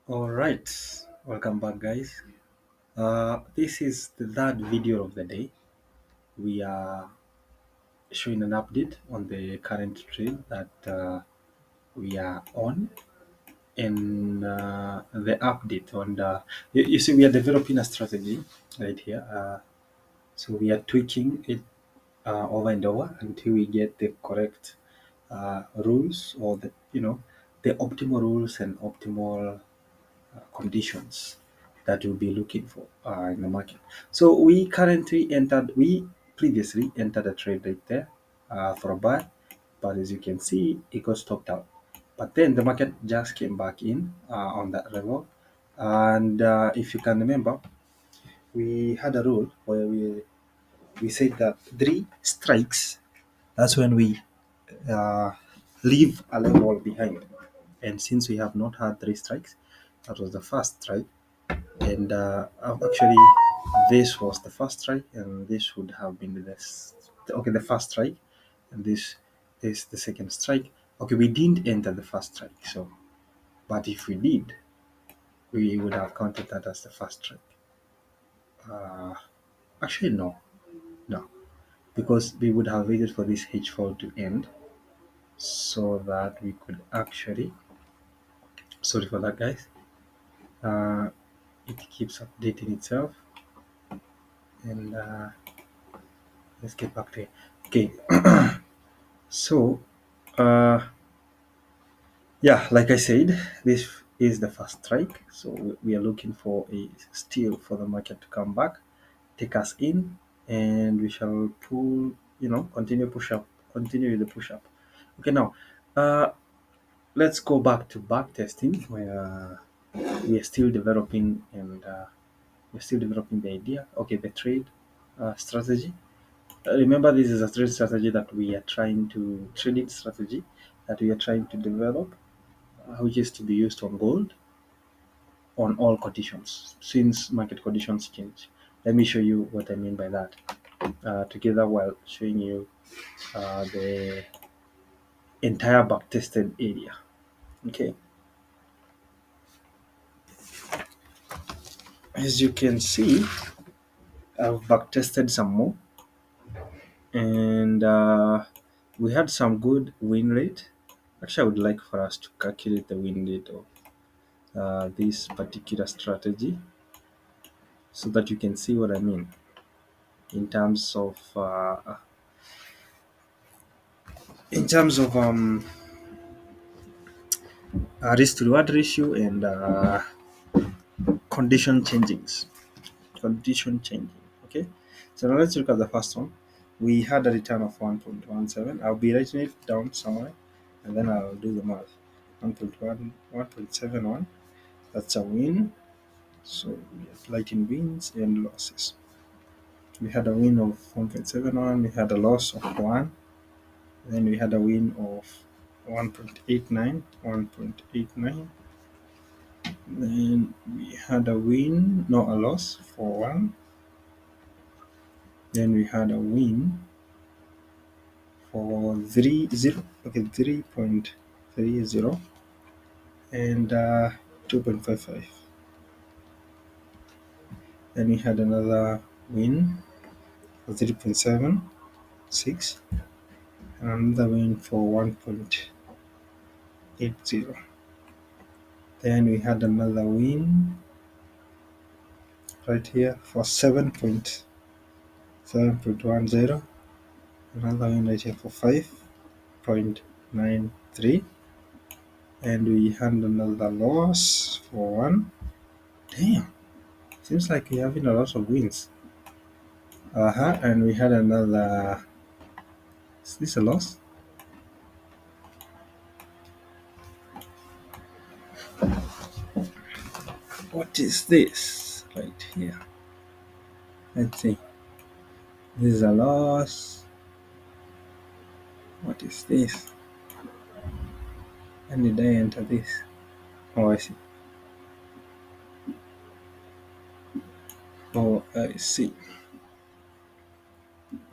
All right, welcome back, guys. This is the third video of the day. We are showing an update on the current trade that we are on, and the update on you see, we are developing a strategy right here. So we are tweaking it over and over until we get the correct rules or the optimal rules and optimal conditions that you'll be looking for in the market. So we previously entered a trade right there for a buy, but as you can see, it got stopped out. But then the market just came back in on that level. And if you can remember, we had a rule where we said that three strikes, that's when we uh, leave a level behind. And since we have not had three strikes, that was the first strike. And actually, this was the first strike, and this would have been the first strike, and this is the second strike. Okay, we didn't enter the first strike, so but if we did, we would have counted that as the first strike. Uh, Actually, no, because we would have waited for this H4 to end so that we could actually. Sorry for that, guys. Uh, it keeps updating itself, and let's get back to it. Okay, so uh, yeah, like I said, this is the first strike. So we are looking for a steal for the market to come back, take us in, and we shall pull, continue with the push up. Okay, now uh, let's go back testing where we are still developing and we're still developing the idea. Okay, the trade strategy. Remember, this is a trading strategy that we are trying to develop, which is to be used on gold on all conditions since market conditions change. Let me show you what I mean by that together while showing you the entire backtested area. Okay, as you can see, I've backtested some more, and we had some good win rate. Actually, I would like for us to calculate the win rate of this particular strategy so that you can see what I mean in terms of risk to reward ratio and condition changings. Condition changing. Okay. So now let's look at the first one. We had a return of 1.17. I'll be writing it down somewhere and then I'll do the math. 1.71. That's a win. So we have lighting wins and losses. We had a win of 1.71. We had a loss of 1. Then we had a win of 1.89. 1.89. Then we had a win, no, a loss for 1. Then we had a win for 3.0. Okay, 3.30 and 2.55. Then we had another win for 3.76 and another win for 1.80. Then we had another win right here for 7.10, another win right here for 5.93, and we had another loss for 1. Damn, seems like we're having a lot of wins. And we had another. Is this a loss? What is this right here? Let's see. This is a loss. What is this? When did I enter this? Oh, I see. Oh, I see.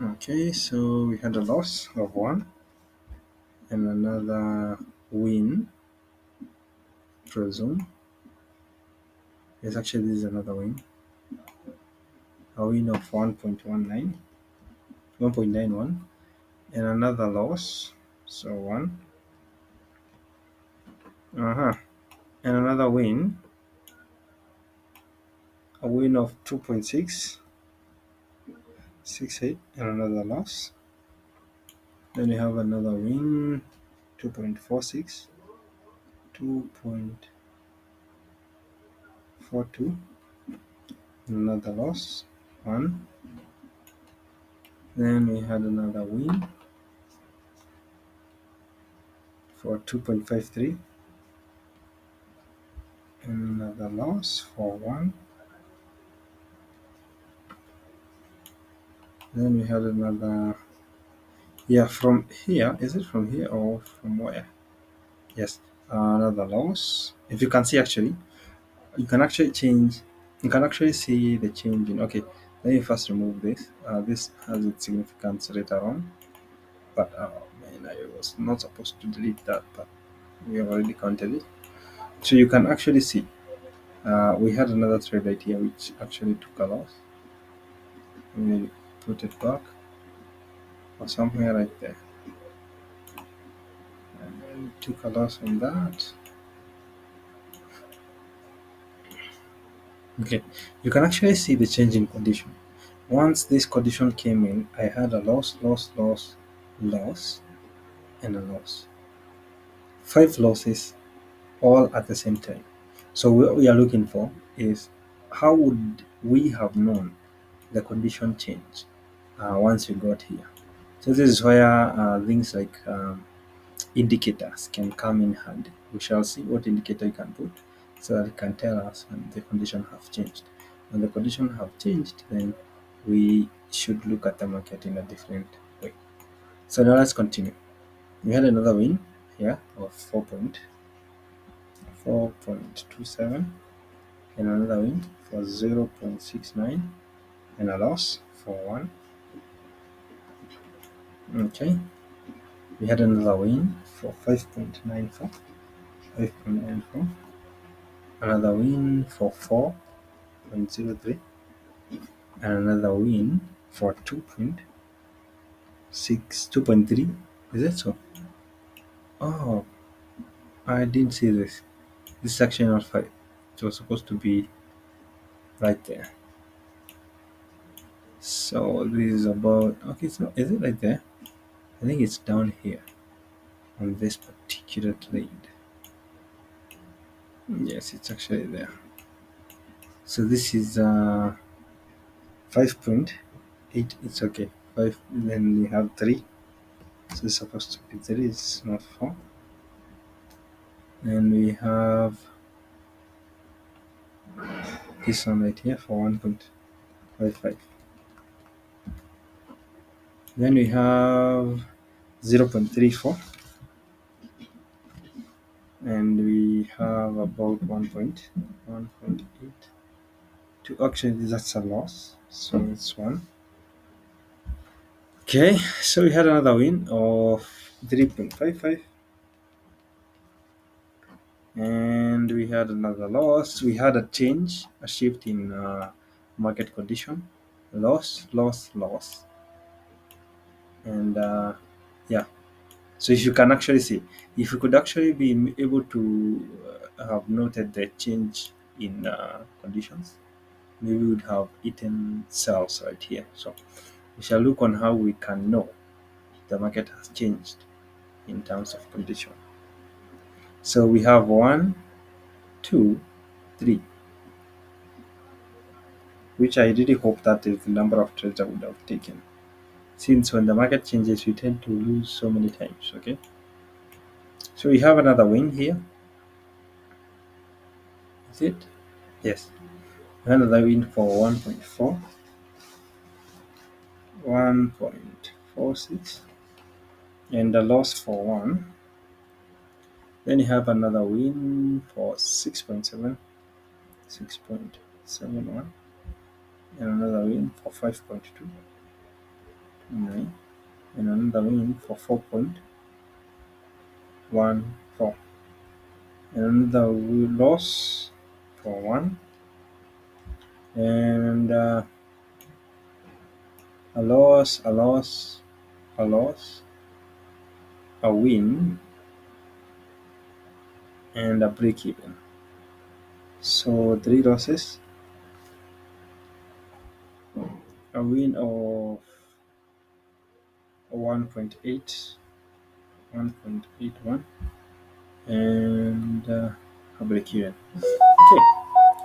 Okay, so we had a loss of 1 and another win, presume. Yes, actually, this is another win. A win of 1.91, and another loss. So one. Uh-huh. And another win. A win of 2.668, and another loss. Then you have another win, 2.46, 2.42, another loss, 1. Then we had another win for 2.53, and another loss for 1. Then we had another, yeah, from here. Is it from here or from where? Yes, another loss. If you can see, actually, you can actually change, you can actually see the change in, okay, let me first remove this. This has its significance later on, but man, I was not supposed to delete that, but we have already counted it. So you can actually see we had another trade right here which actually took a loss. We put it back or somewhere right there, and we took a loss on that. Okay, you can actually see the change in condition. Once this condition came in, I had a loss, loss, loss, loss, and a loss. 5 losses all at the same time. So what we are looking for is how would we have known the condition change once we got here. So this is where things like indicators can come in handy. We shall see what indicator you can put so that it can tell us when the condition have changed. When the condition have changed, then we should look at the market in a different way. So now let's continue. We had another win here of 4.27, and another win for 0.69, and a loss for 1. Okay, we had another win for 5.94, 5.94, another win for 4.03, and another win for 2.3. Is that so? Oh, I didn't see this. This is actually not 5. It was supposed to be right there. So this is about, okay, so is it right there? I think it's down here on this particular trade. Yes, it's actually there. So this is 5.8. It's okay. 5. Then we have 3. So it's supposed to be 3. It's not 4. And we have this one right here for 1.55. Then we have 0.34, and we have about 1.8. Actually, that's a loss, so it's 1. Okay, so we had another win of 3.55, and we had another loss. We had a change, a shift in market condition. Loss, loss, loss, and yeah. So if you can actually see, if you could actually be able to have noted the change in conditions, maybe we would have eaten cells right here. So we shall look on how we can know the market has changed in terms of condition. So we have 1, 2, 3, which I really hope that is the number of trades I would have taken. Since when the market changes, we tend to lose so many times. Okay, so we have another win here. Is it? Yes, another win for 1.4, 1.46, and a loss for 1. Then you have another win for 6.7, 6.71, and another win for 5.2, and another win for 4.14, and another loss for 1, and a loss, a loss, a loss, a win, and a break even. So three losses, a win of 1.8, 1.81, and a break even. Okay,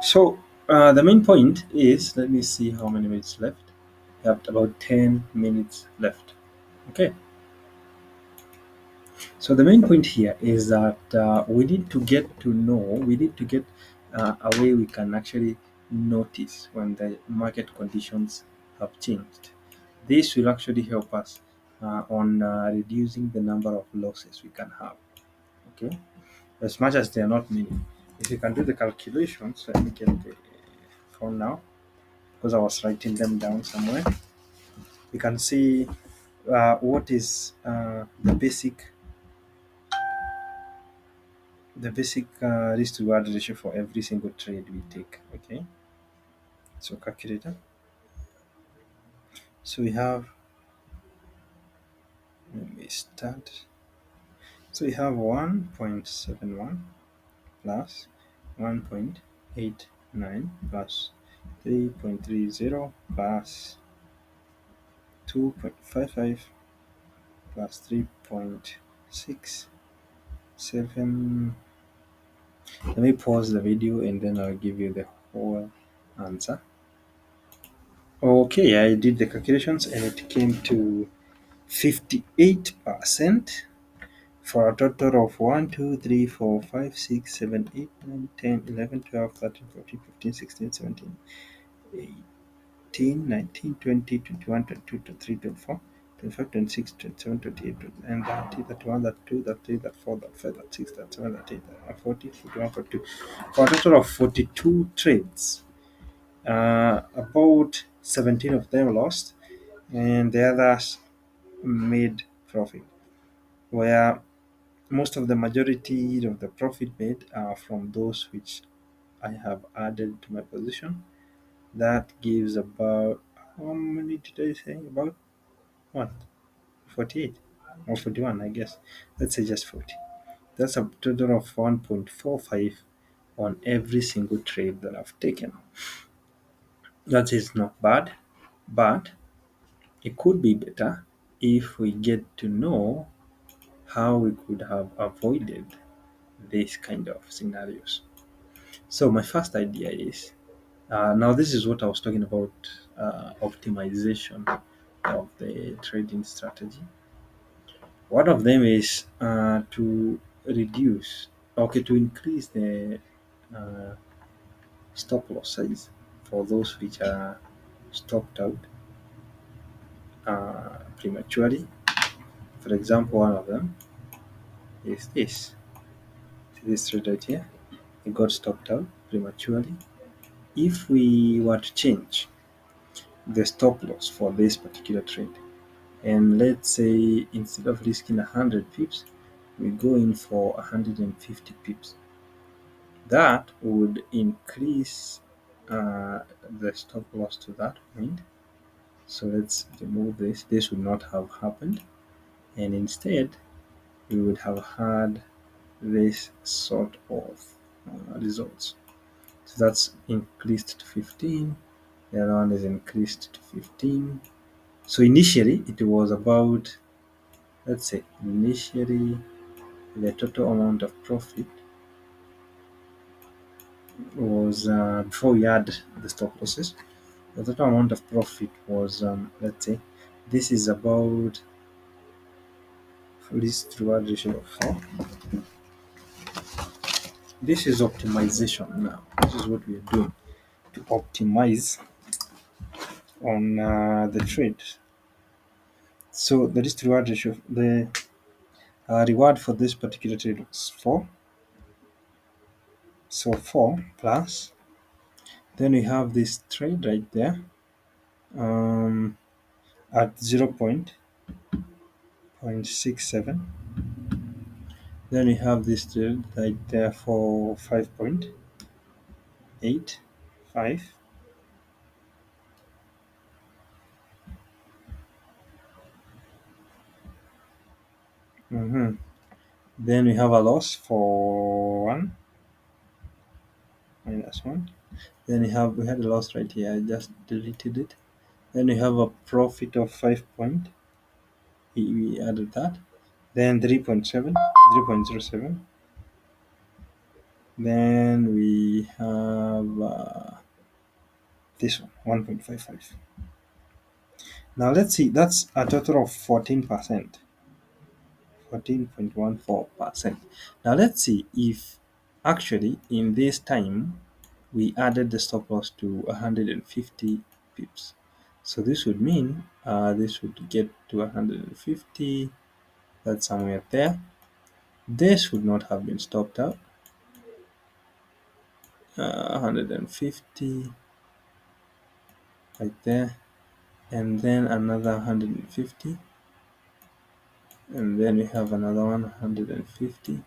so the main point is, let me see how many minutes left. We have about 10 minutes left. Okay, so the main point here is that we need to get to know, we need to get a way we can actually notice when the market conditions have changed. This will actually help us on reducing the number of losses we can have. Okay, as much as they are not many. If you can do the calculations, let me get the phone now because I was writing them down somewhere. You can see what is the basic risk to reward ratio for every single trade we take. Okay, so calculator. So we have, let me start. So we have 1.71 plus 1.89 plus 3.30 plus 2.55 plus 3.67. Let me pause the video and then I'll give you the whole answer. Okay, I did the calculations and it came to 58% for a total of 1, 2, 3, 4, 5, 6, 7, 8, 9, 10, 11, 12, 13, 14, 15, 16, 17, 18, 19, 20, 21, 22, 23, 24, 25, 26, 27, 28, 29, 30, 31, 32, 33, 34, 35, 36, 37, 38, 40, 41, 42. For a total of 42 trades. About 17 of them lost, and the others made profit. Where most of the majority of the profit made are from those which I have added to my position. That gives about, how many did I say? About what? 48 or 41, I guess. Let's say just 40. That's a total of 1.45 on every single trade that I've taken. That is not bad, but it could be better if we get to know how we could have avoided these kind of scenarios. So my first idea is, now this is what I was talking about, optimization of the trading strategy. One of them is to increase the uh, stop loss size for those which are stopped out prematurely. For example, one of them is this. See this trade right here? It got stopped out prematurely. If we were to change the stop loss for this particular trade, and let's say instead of risking 100 pips, we go in for 150 pips, that would increase the stop loss to that point. So let's remove this. This would not have happened, and instead we would have had this sort of results. So that's increased to 15. The other one is increased to 15. So initially it was about, let's say, initially the total amount of profit was, before we add the stop losses, the total amount of profit was, let's say, this is about risk reward ratio of 4. This is optimization now. This is what we are doing to optimize on the trade. So the risk reward ratio, the reward for this particular trade was 4. So 4 plus, then we have this trade right there, um, at 0.67. Then we have this trade right there for 5.85. Mhm. Then we have a loss for 1 minus 1. Then we had a loss right here. I just deleted it. Then we have a profit of 5 point. We added that. Then 3.7, 3.07. Then we have this one, 1.55. Now let's see, that's a total of 14%, 14.14%. Now let's see if actually in this time we added the stop loss to 150 pips. So this would mean this would get to 150, that's somewhere there. This would not have been stopped out. 150 right there, and then another 150, and then we have another 150,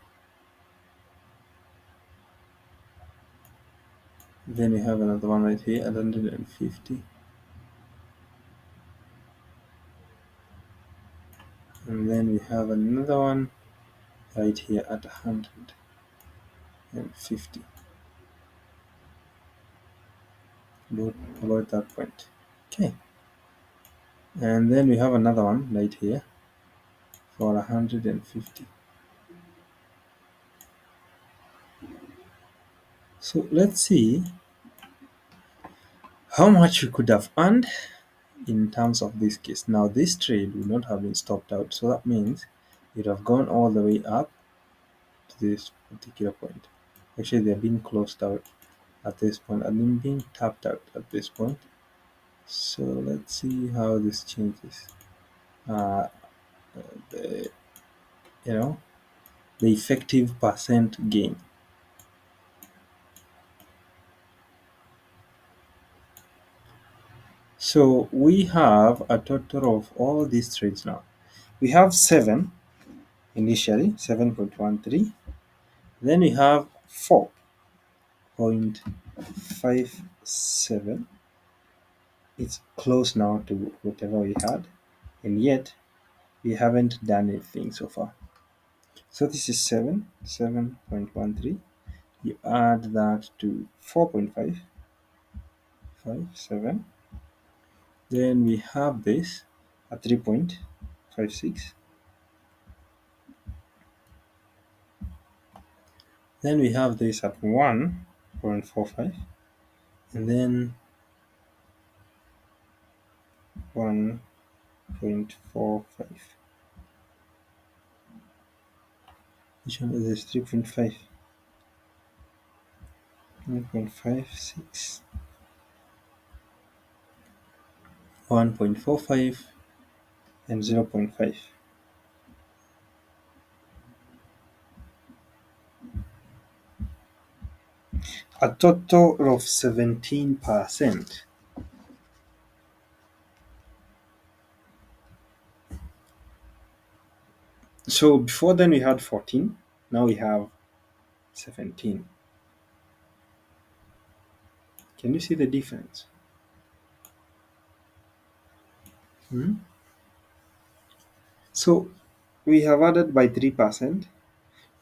then we have another one right here at 150, and then we have another one right here at 150, about that point. Okay, and then we have another one right here for 150. So let's see how much we could have earned in terms of this case. Now this trade would not have been stopped out, so that means it would have gone all the way up to this particular point. Actually, they're being closed out at this point and then being tapped out at this point. So let's see how this changes. Uh, the, you know, the effective percent gain. So we have a total of all these trades now. We have 7 initially, 7.13. Then we have 4.57. It's close now to whatever we had, and yet we haven't done anything so far. So this is 7.13. You add that to 4.557. Then we have this at 3.56. Then we have this at 1.45, and then 1.45. Which one is this? 3.5. 1.56. 1.45 and 0.5. A total of 17%. So before then we had 14, now we have 17. Can you see the difference? Hmm? So we have added by 3%,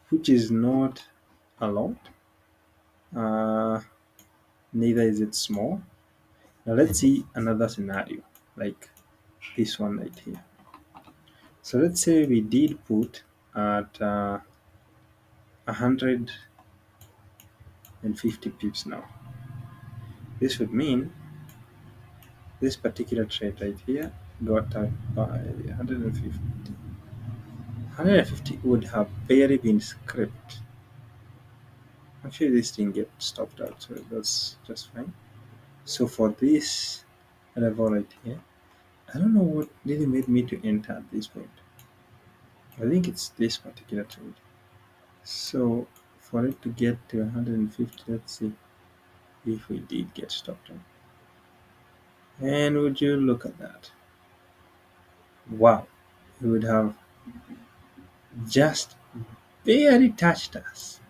which is not a lot. Neither is it small. Now let's see another scenario like this one right here. So let's say we did put at 150 pips now. This would mean this particular trade right here got out by 150. 150 would have barely been scraped. Actually, this didn't get stopped out, so that's just fine. So for this level right here, I don't know what really made me to enter at this point. I think it's this particular trade. So for it to get to 150, let's see if we did get stopped out. And would you look at that? Wow, it would have just barely touched us.